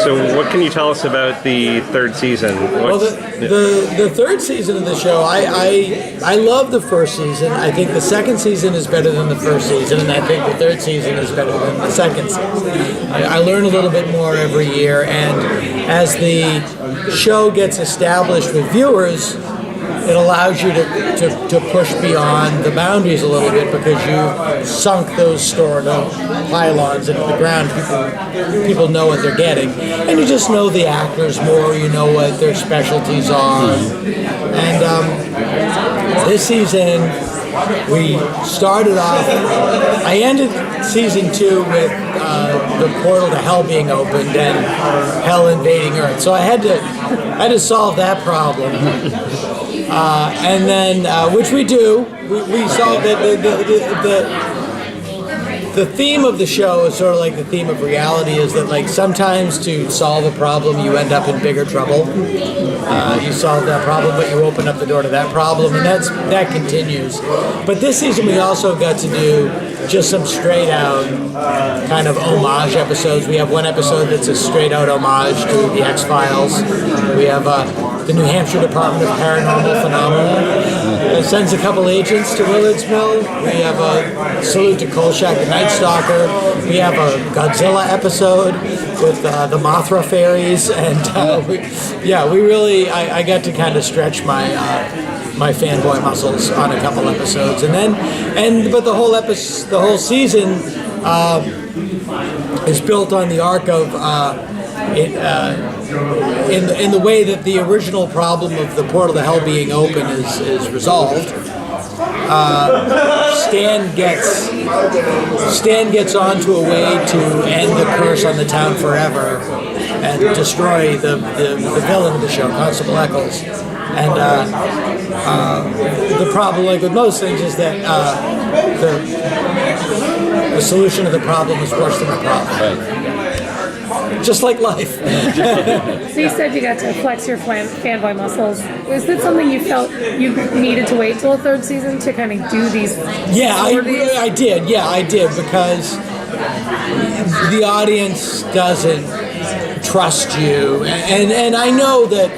So what can you tell us about the third season? The third season of the show, I love the first season. I think the second season is better than the first season, and I think the third season is better than the second season. I learn a little bit more every year, and as the show gets established with viewers, it allows you to push beyond the boundaries a little bit because you sunk those stored pylons into the ground. People know what they're getting, and you just know the actors more. You know what their specialties are. And this season, we started off. I ended season 2 with the portal to hell being opened and hell invading Earth. So I had to solve that problem. And then, which we do, we solve the theme of the show is sort of like the theme of reality, is that like sometimes to solve a problem you end up in bigger trouble. You solve that problem, but you open up the door to that problem, and that continues. But this season we also got to do just some straight out kind of homage episodes. We have one episode that's a straight out homage to the X-Files. We have the New Hampshire Department of Paranormal Phenomena sends a couple agents to Willard's Mill. We have a salute to Kolchak the Night Stalker. We have a Godzilla episode with the Mothra fairies, and we really I got to kind of stretch my fanboy muscles on a couple episodes, but the whole season is built on the arc of in the way that the original problem of the portal to hell being open is resolved. Stan gets onto a way to end the curse on the town forever and destroy the villain of the show, Constable Eccles. And the problem, like with most things, is that the solution of the problem is worse than the problem. Right. Just like life. So you said you got to flex your fanboy muscles. Was that something you felt you needed to wait till the third season to kind of do these? Yeah, I did. Yeah, I did, because the audience doesn't trust you, and I know that,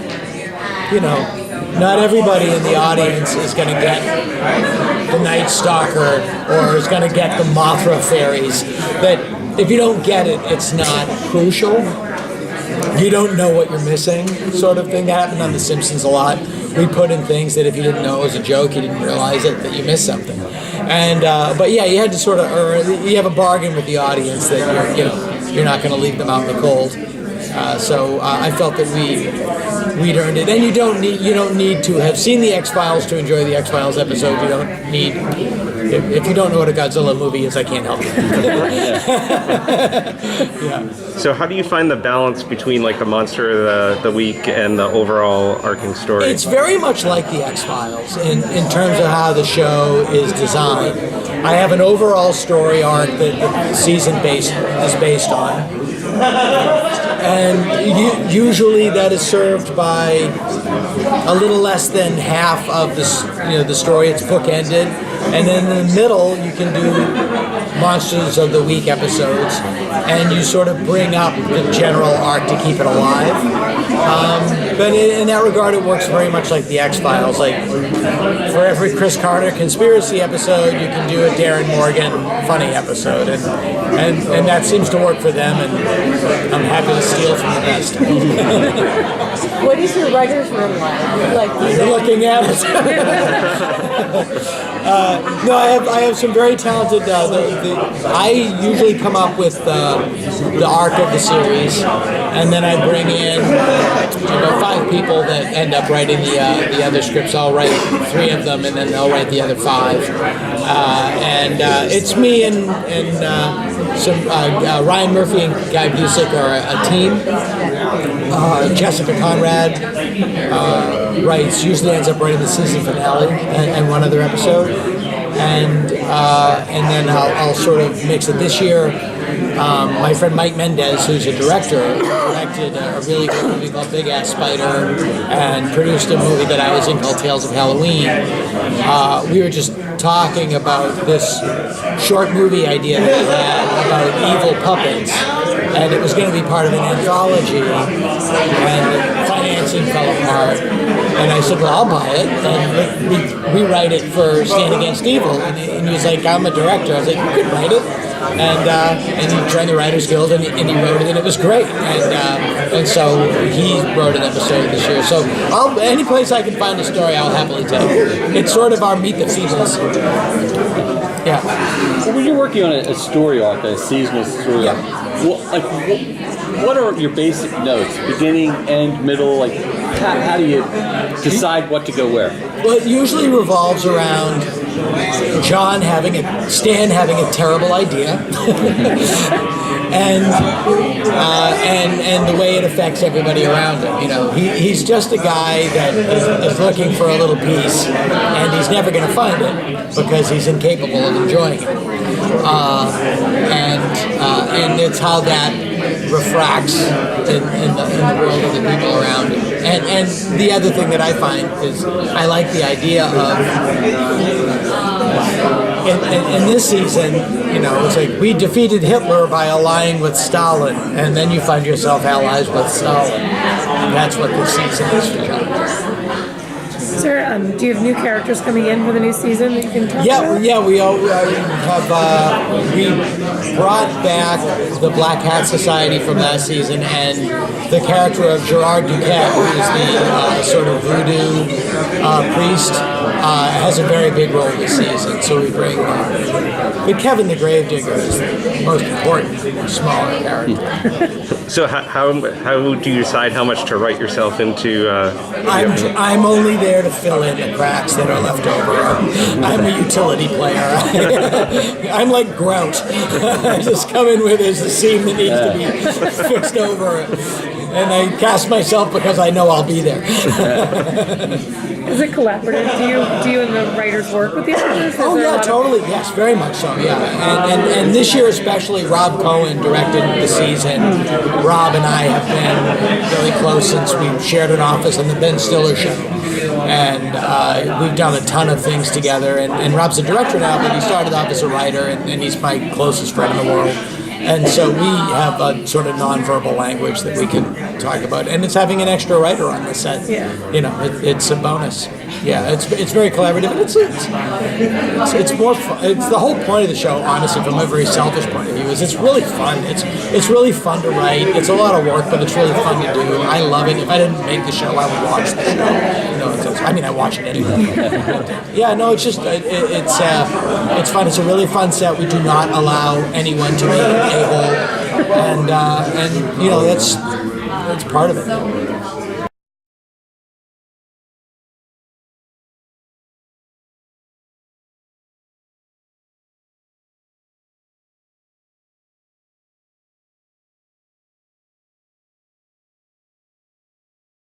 not everybody in the audience is going to get the Night Stalker or is going to get the Mothra fairies. That if you don't get it, it's not crucial. You don't know what you're missing, sort of thing. That happened on The Simpsons a lot. We put in things that if you didn't know it was a joke, you didn't realize it, that you missed something. And but yeah, you had to sort of, you have a bargain with the audience that you're not going to leave them out in the cold. So I felt that we'd earned it, and you don't need to have seen the X-Files to enjoy the X-Files episode. You don't need. If you don't know what a Godzilla movie is, I can't help you. Yeah. So how do you find the balance between like the monster of the week and the overall arcing story? It's very much like the X-Files in terms of how the show is designed. I have an overall story arc that the season is based on. And usually that is served by a little less than half of the story. It's bookended, and then in the middle you can do Monsters of the Week episodes, and you sort of bring up the general arc to keep it alive. But in that regard, it works very much like the X-Files. Like for every Chris Carter conspiracy episode, you can do a Darren Morgan funny episode, and that seems to work for them. And I'm happy to steal from the best. What is your writer's room like? You're looking at it. No, I have some very talented. I usually come up with the arc of the series, and then I bring in about 5 people that end up writing the other scripts. I'll write 3 of them, and then they'll write the other 5. And it's me and some Ryan Murphy and Guy Busick are a team. Jessica Conrad usually ends up writing the season finale and one other episode, and then I'll sort of mix it. This year, my friend Mike Mendez, who's a director, directed a really good movie called Big Ass Spider and produced a movie that I was in called Tales of Halloween. We were just talking about this short movie idea that we had about evil puppets. and it was going to be part of an anthology, and financing fell apart. And I said, well, I'll buy it, and rewrite it for Stand Against Evil. And he was like, I'm a director. I was like, you could write it. And he joined the Writers Guild, and he wrote it, and it was great. And so he wrote an episode this year. So any place I can find a story, I'll happily tell. It's sort of our Meet the Feebles. Yeah. So when you're working on a story arc, a seasonal story arc, what are your basic notes? Beginning, end, middle? Like, how do you decide what to go where? Well, it usually revolves around Stan having a terrible idea, and the way it affects everybody around him. You know, he's just a guy that is looking for a little peace, and he's never going to find it because he's incapable of enjoying it. And it's how that refracts in the world of the people around him. And the other thing that I find is I like the idea of in this season, you know, it's like we defeated Hitler by allying with Stalin, and then you find yourself allies with Stalin. And that's what this season is for John. Sir, do you have new characters coming in for the new season that you can talk about? Yeah, we all have. We brought back the Black Hat Society from last season, and the character of Gerard Duquette, who is the sort of voodoo priest, has a very big role this season. So we bring. But Kevin the Gravedigger is the most important, smaller character. So how do you decide how much to write yourself into? I'm only there to fill in the cracks that are left over. I'm a utility player. I'm like Grout. I just come in where there's a seam that needs to be fixed over, and I cast myself because I know I'll be there. Is it collaborative? Do you and the writers work with the actors? Oh yeah, totally. Yes, very much so. Yeah, and this year especially, Rob Cohen directed the season. Rob and I have been really close since we shared an office on the Ben Stiller show, and we've done a ton of things together. And Rob's a director now, but he started off as a writer, and he's my closest friend in the world. And so we have a sort of nonverbal language that we can talk about, and it's having an extra writer on the set. Yeah. You know, it's a bonus. Yeah, it's very collaborative, and it's more fun. It's the whole point of the show, honestly, from a very selfish point of view, is it's really fun. It's really fun to write. It's a lot of work, but it's really fun to do. I love it. If I didn't make the show, I would watch the show. You know, I watch it anyway. Yeah, no, it's just it's fun. It's a really fun set. We do not allow anyone to make an a-hole, and you know that's part of it.